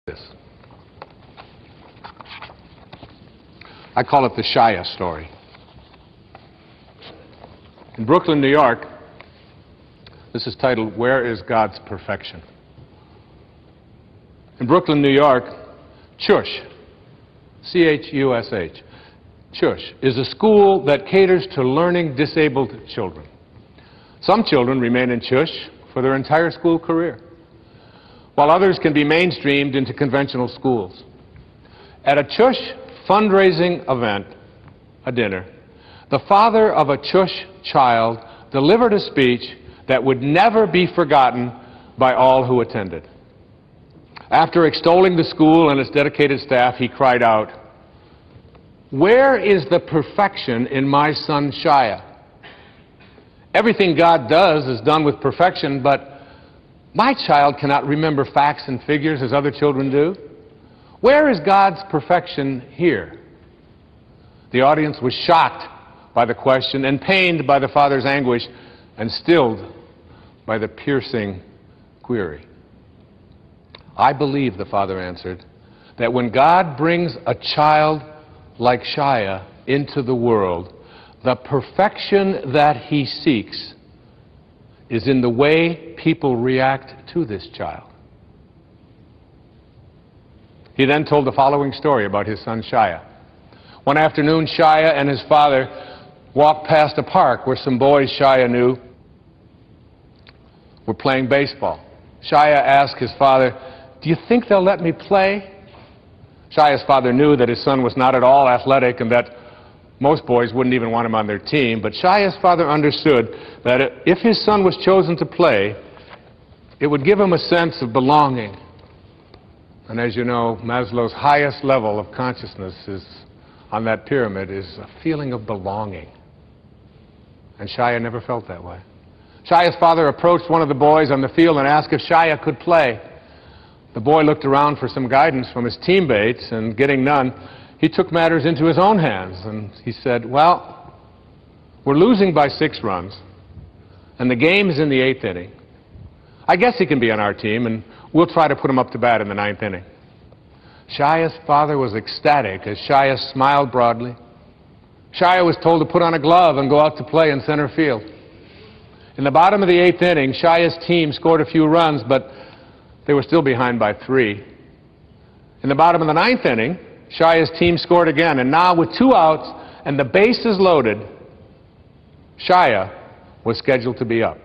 this. I call it the Shaya story. In Brooklyn, New York, this is titled, Where is God's Perfection? In Brooklyn, New York, Chush, C-H-U-S-H, Chush is a school that caters to learning disabled children. Some children remain in Chush for their entire school career, while others can be mainstreamed into conventional schools. At a Chush fundraising event, a dinner, the father of a Chush child delivered a speech that would never be forgotten by all who attended. After extolling the school and its dedicated staff, he cried out, "Where is the perfection in my son Shaya? Everything God does is done with perfection, but my child cannot remember facts and figures as other children do. Where is God's perfection here?" The audience was shocked by the question and pained by the father's anguish and stilled by the piercing query. "I believe," the father answered, "that when God brings a child like Shaya into the world, the perfection that he seeks is in the way people react to this child." He then told the following story about his son Shaya. One afternoon, Shaya and his father walked past a park where some boys Shaya knew were playing baseball. Shaya asked his father, "Do you think they'll let me play?" Shaya's father knew that his son was not at all athletic and that most boys wouldn't even want him on their team, but Shaya's father understood that if his son was chosen to play, it would give him a sense of belonging. And as you know, Maslow's highest level of consciousness is on that pyramid is a feeling of belonging. And Shaya never felt that way. Shaya's father approached one of the boys on the field and asked if Shaya could play. The boy looked around for some guidance from his teammates, and getting none, he took matters into his own hands, and he said, "Well, we're losing by 6 runs, and the game is in the 8th inning. I guess he can be on our team, and we'll try to put him up to bat in the 9th inning." Shaya's father was ecstatic as Shaya smiled broadly. Shaya was told to put on a glove and go out to play in center field. In the bottom of the 8th inning, Shaya's team scored a few runs, but they were still behind by 3. In the bottom of the 9th inning, Shaya's team scored again, and now with 2 outs and the bases loaded, Shaya was scheduled to be up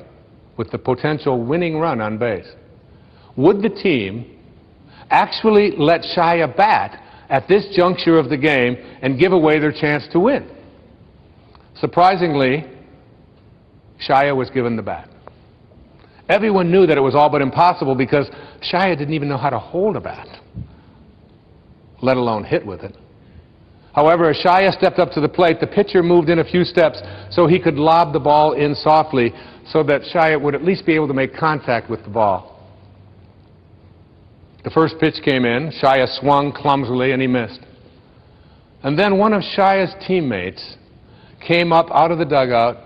with the potential winning run on base. Would the team actually let Shaya bat at this juncture of the game and give away their chance to win? Surprisingly, Shaya was given the bat. Everyone knew that it was all but impossible because Shaya didn't even know how to hold a bat, let alone hit with it. However, as Shaya stepped up to the plate, the pitcher moved in a few steps so he could lob the ball in softly so that Shaya would at least be able to make contact with the ball. The first pitch came in, Shaya swung clumsily and he missed. And then one of Shaya's teammates came up out of the dugout,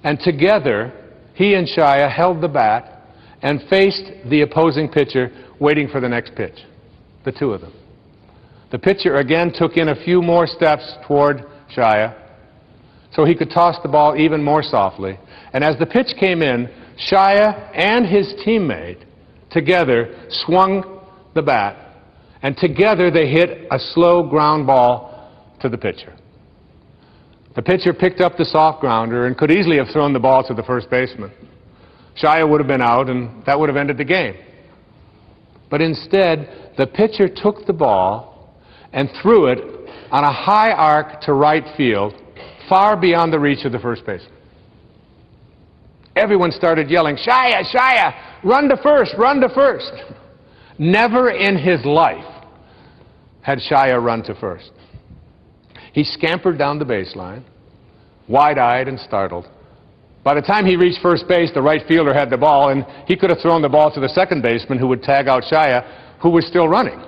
and together he and Shaya held the bat and faced the opposing pitcher, waiting for the next pitch, the two of them. The pitcher again took in a few more steps toward Shaya so he could toss the ball even more softly. And as the pitch came in, Shaya and his teammate together swung the bat, and together they hit a slow ground ball to the pitcher. The pitcher picked up the soft grounder and could easily have thrown the ball to the first baseman. Shaya would have been out, and that would have ended the game. But instead, the pitcher took the ball and threw it on a high arc to right field, far beyond the reach of the first baseman. Everyone started yelling, "Shaya, Shaya, run to first, run to first." Never in his life had Shaya run to first. He scampered down the baseline, wide-eyed and startled. By the time he reached first base, the right fielder had the ball, and he could have thrown the ball to the second baseman, who would tag out Shaya, who was still running.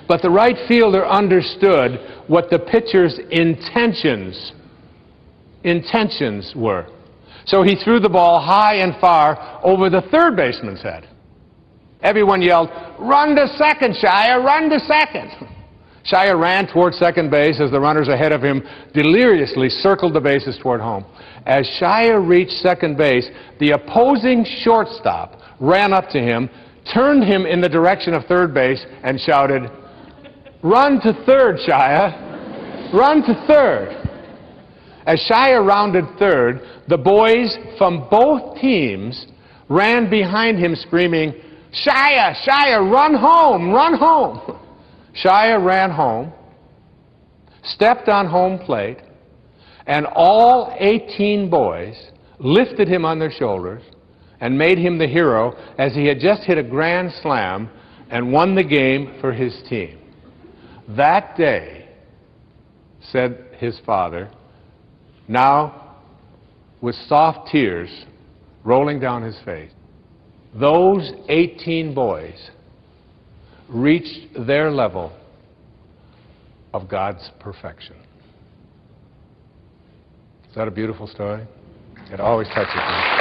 But the right fielder understood what the pitcher's intentions were. So he threw the ball high and far over the third baseman's head. Everyone yelled, "Run to second, Shaya, run to second." Shaya ran toward second base as the runners ahead of him deliriously circled the bases toward home. As Shaya reached second base, the opposing shortstop ran up to him, turned him in the direction of third base, and shouted, "Run to third, Shaya! Run to third!" As Shaya rounded third, the boys from both teams ran behind him screaming, "Shaya, Shaya, run home, run home!" Shaya ran home, stepped on home plate, and all 18 boys lifted him on their shoulders and made him the hero as he had just hit a grand slam and won the game for his team. That day, said his father, now with soft tears rolling down his face, those 18 boys reached their level of God's perfection. Is that a beautiful story? It always touches me.